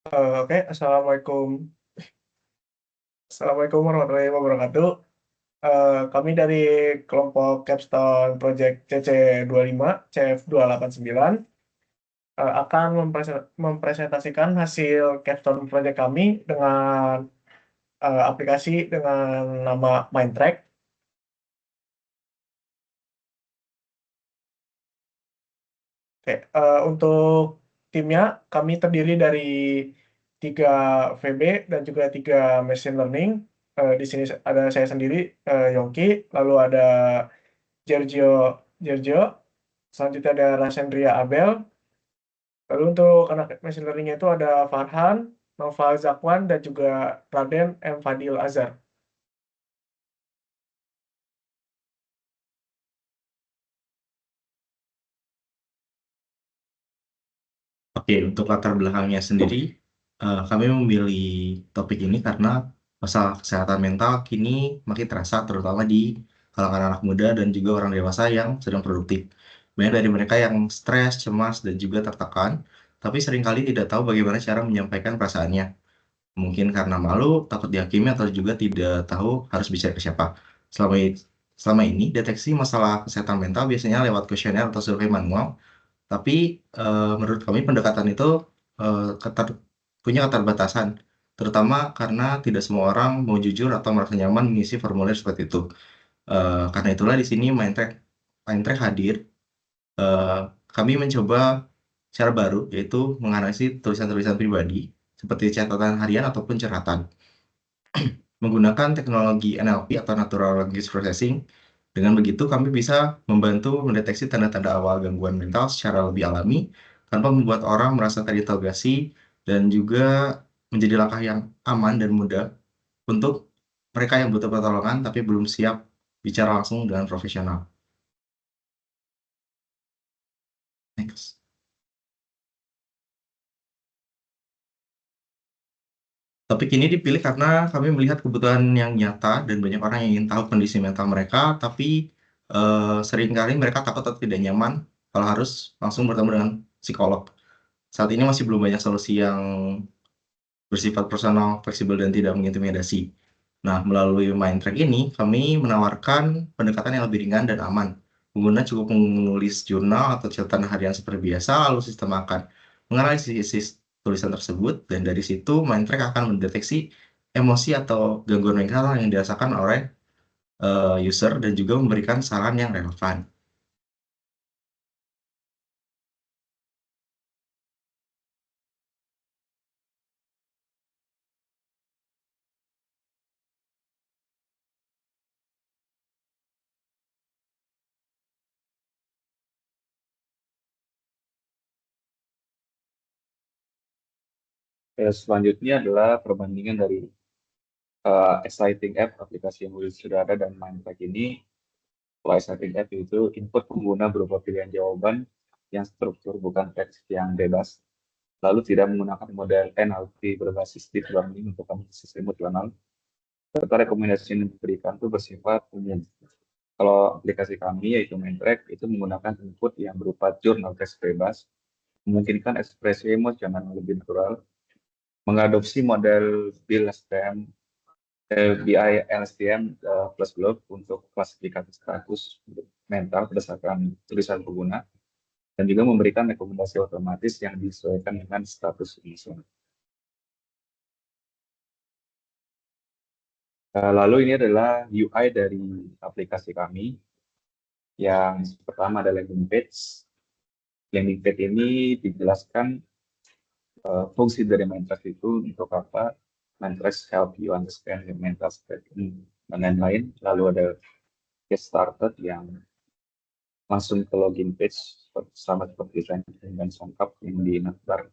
Oke, Assalamualaikum warahmatullahi wabarakatuh. Kami dari kelompok Capstone Project CC25, CF289, akan mempresentasikan hasil Capstone Project kami dengan aplikasi dengan nama Mindtrack. Oke, untuk timnya kami terdiri dari 3 VB dan juga 3 machine learning. Di sini ada saya sendiri, Yongki, lalu ada Giorgio, selanjutnya ada Rasendria Abel, lalu untuk anak machine learning itu ada Farhan, Noval Zakwan, dan juga Raden M. Fadil Azhar. Oke, untuk latar belakangnya sendiri, kami memilih topik ini karena masalah kesehatan mental kini makin terasa, terutama di kalangan anak muda dan juga orang dewasa yang sedang produktif. Banyak dari mereka yang stres, cemas, dan juga tertekan, tapi seringkali tidak tahu bagaimana cara menyampaikan perasaannya. Mungkin karena malu, takut dihakimi, atau juga tidak tahu harus bicara ke siapa. Selama, selama ini, deteksi masalah kesehatan mental biasanya lewat kuesioner atau survei manual, tapi menurut kami pendekatan itu punya keterbatasan, terutama karena tidak semua orang mau jujur atau merasa nyaman mengisi formulir seperti itu. Karena itulah di sini Mindtrack hadir. Eh, Kami mencoba cara baru, yaitu menganalisis tulisan-tulisan pribadi seperti catatan harian ataupun curhatan menggunakan teknologi NLP atau Natural Language Processing. Dengan begitu, kami bisa membantu mendeteksi tanda-tanda awal gangguan mental secara lebih alami tanpa membuat orang merasa terinterogasi, dan juga menjadi langkah yang aman dan mudah untuk mereka yang butuh pertolongan tapi belum siap bicara langsung dengan profesional. Next. Topik ini dipilih karena kami melihat kebutuhan yang nyata dan banyak orang yang ingin tahu kondisi mental mereka, tapi seringkali mereka takut atau tidak nyaman kalau harus langsung bertemu dengan psikolog. Saat ini masih belum banyak solusi yang bersifat personal, fleksibel, dan tidak mengintimidasi. Nah, melalui Mindtrack ini, kami menawarkan pendekatan yang lebih ringan dan aman. Pengguna cukup menulis jurnal atau catatan harian seperti biasa, lalu sistem akan menganalisis tulisan tersebut, dan dari situ Mindtrack akan mendeteksi emosi atau gangguan mental yang dirasakan oleh user dan juga memberikan saran yang relevan. Selanjutnya adalah perbandingan dari Exciting App, aplikasi yang sudah ada, dan Mindtrack ini. Kalau Exciting App itu input pengguna berupa pilihan jawaban yang struktur bukan teks yang bebas, lalu tidak menggunakan model NLP berbasis deep learning untuk analisis emosional, serta rekomendasi yang diberikan itu bersifat umum. Kalau aplikasi kami, yaitu Mindtrack, itu menggunakan input yang berupa jurnal teks bebas, memungkinkan ekspresi emosional yang lebih natural, mengadopsi model BI LSTM plus blog untuk klasifikasi status mental berdasarkan tulisan pengguna, dan juga memberikan rekomendasi otomatis yang disesuaikan dengan status emosional. Lalu ini adalah UI dari aplikasi kami. Yang pertama adalah landing page. Landing page ini dijelaskan fungsi dari Mindtrack itu untuk apa. Mindtrack help you understand your mental state dan lain-lain. Lalu ada get started yang langsung ke login page sama seperti dan songkap yang di navbar.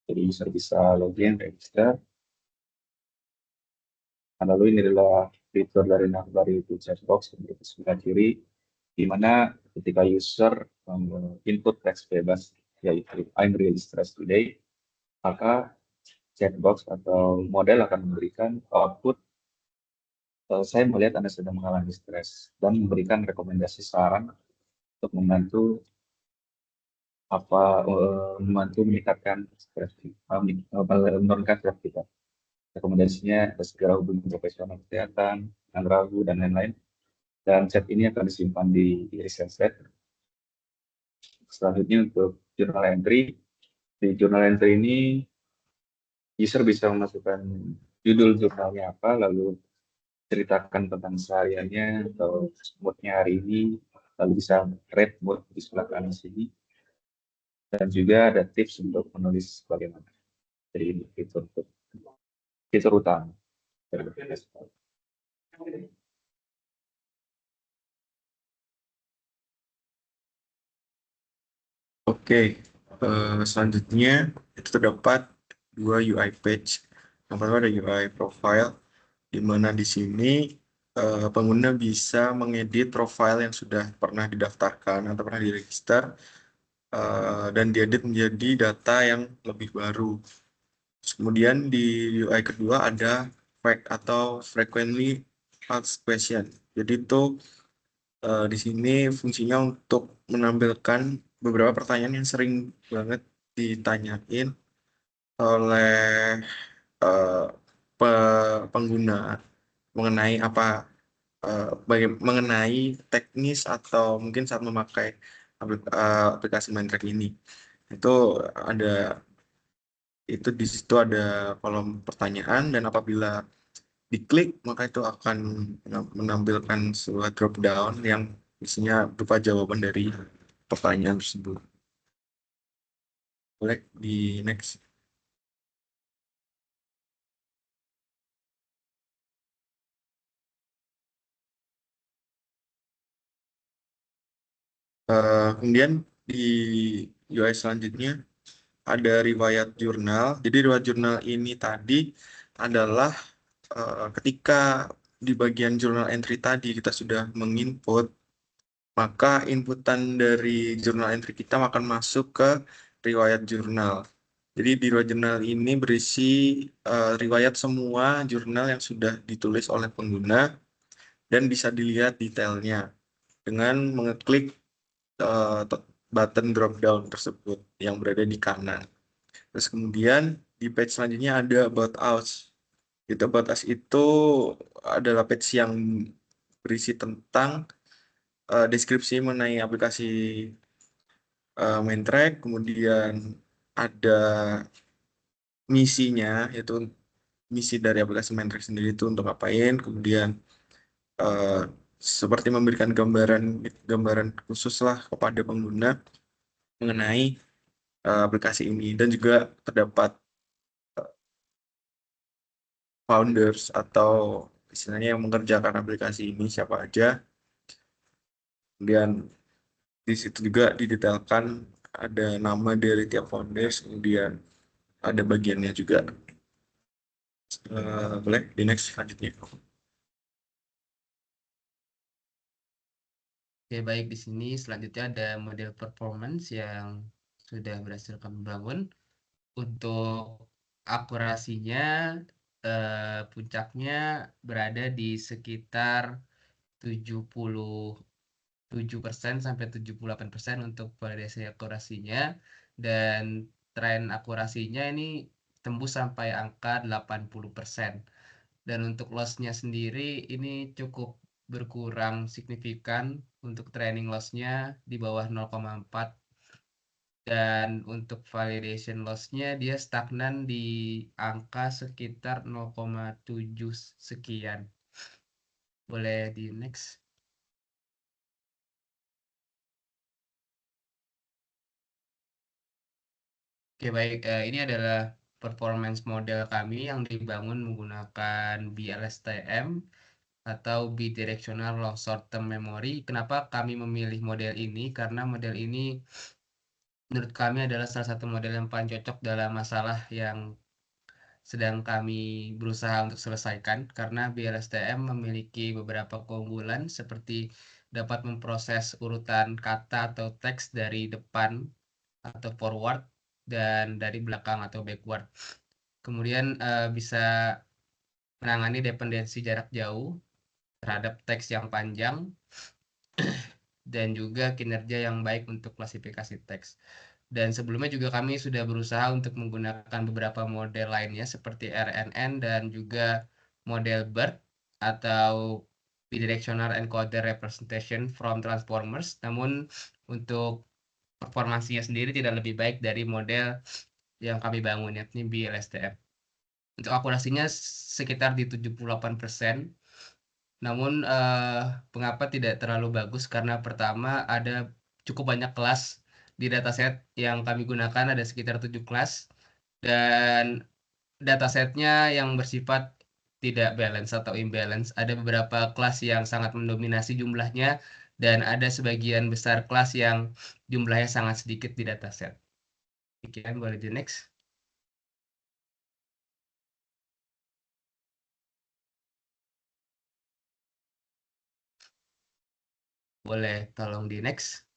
Jadi user bisa login, register. Nah, lalu ini adalah fitur dari navbar, itu checkbox yang di sebelah kiri, di mana ketika user input teks bebas, yaitu I'm really stressed today, maka checkbox atau model akan memberikan output saya melihat Anda sedang mengalami stres, dan memberikan rekomendasi saran untuk membantu membantu meningkatkan menurunkan stres kita. Rekomendasinya ada segera hubungi profesional kesehatan, jangan ragu, dan lain-lain. Dan set ini akan disimpan di irisan set. Selanjutnya untuk journal entry. Di journal entry ini, user bisa memasukkan judul jurnalnya apa, lalu ceritakan tentang sehariannya atau moodnya hari ini, lalu bisa rate mood di sebelah kanan sini. Dan juga ada tips untuk menulis bagaimana. Jadi ini fitur utama. Oke, selanjutnya itu terdapat dua UI page. Yang pertama ada UI profile, di mana di sini pengguna bisa mengedit profile yang sudah pernah didaftarkan atau pernah diregister dan diedit menjadi data yang lebih baru. Kemudian di UI kedua ada fact atau frequently asked question. Jadi itu di sini fungsinya untuk menampilkan beberapa pertanyaan yang sering banget ditanyain oleh pengguna mengenai mengenai teknis atau mungkin saat memakai aplikasi Mindtrack ini. Itu ada di situ ada kolom pertanyaan, dan apabila diklik maka itu akan menampilkan sebuah drop down yang isinya berupa jawaban dari pertanyaan tersebut. Boleh di next. Kemudian di UI selanjutnya ada riwayat jurnal. Jadi riwayat jurnal ini tadi adalah ketika di bagian jurnal entry tadi kita sudah menginput, maka inputan dari jurnal entry kita akan masuk ke riwayat jurnal. Jadi di riwayat jurnal ini berisi riwayat semua jurnal yang sudah ditulis oleh pengguna dan bisa dilihat detailnya dengan mengeklik button drop down tersebut yang berada di kanan. Terus kemudian di page selanjutnya ada About Us. Itu About Us itu adalah page yang berisi tentang deskripsi mengenai aplikasi Mindtrack. Kemudian ada misinya, yaitu misi dari aplikasi Mindtrack sendiri itu untuk ngapain. Kemudian seperti memberikan gambaran khusus lah kepada pengguna mengenai aplikasi ini, dan juga terdapat founders atau istilahnya yang mengerjakan aplikasi ini siapa aja. Kemudian di situ juga didetailkan ada nama dari tiap founders, kemudian ada bagiannya juga. Boleh di next selanjutnya. Oke, baik, di sini selanjutnya ada model performance yang sudah berhasil kami bangun. Untuk akurasinya, puncaknya berada di sekitar 77% sampai 78% untuk validasi akurasinya, dan tren akurasinya ini tembus sampai angka 80%. Dan untuk loss-nya sendiri ini cukup berkurang signifikan. Untuk training loss-nya di bawah 0,4, dan untuk validation loss-nya dia stagnan di angka sekitar 0,7 sekian. Boleh di next. Oke, baik, ini adalah performance model kami yang dibangun menggunakan BLSTM atau Bidirectional Long Short Term Memory. Kenapa kami memilih model ini? Karena model ini menurut kami adalah salah satu model yang paling cocok dalam masalah yang sedang kami berusaha untuk selesaikan, karena BLSTM memiliki beberapa keunggulan seperti dapat memproses urutan kata atau teks dari depan atau forward dan dari belakang atau backward. Kemudian bisa menangani dependensi jarak jauh terhadap teks yang panjang dan juga kinerja yang baik untuk klasifikasi teks. Dan sebelumnya juga kami sudah berusaha untuk menggunakan beberapa model lainnya seperti RNN dan juga model BERT atau Bidirectional Encoder Representation from Transformers. Namun untuk performansinya sendiri tidak lebih baik dari model yang kami bangun, yakni BLSTM. Untuk akurasinya sekitar di 78%. Namun mengapa tidak terlalu bagus? Karena pertama ada cukup banyak kelas di dataset yang kami gunakan, ada sekitar 7 kelas, dan datasetnya yang bersifat tidak balance atau imbalance. Ada beberapa kelas yang sangat mendominasi jumlahnya, dan ada sebagian besar kelas yang jumlahnya sangat sedikit di dataset. Demikian, boleh di next. Boleh tolong di next.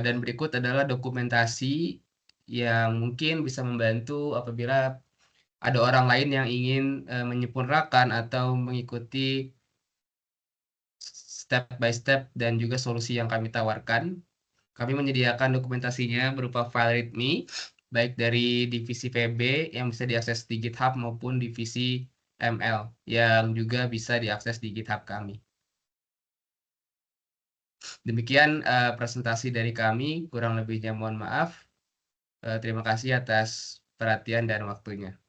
Dan berikut adalah dokumentasi yang mungkin bisa membantu apabila ada orang lain yang ingin menyempurnakan atau mengikuti step by step dan juga solusi yang kami tawarkan. Kami menyediakan dokumentasinya berupa file README, baik dari divisi VB yang bisa diakses di GitHub maupun divisi ML yang juga bisa diakses di GitHub kami. Demikian presentasi dari kami, kurang lebihnya mohon maaf. Terima kasih atas perhatian dan waktunya.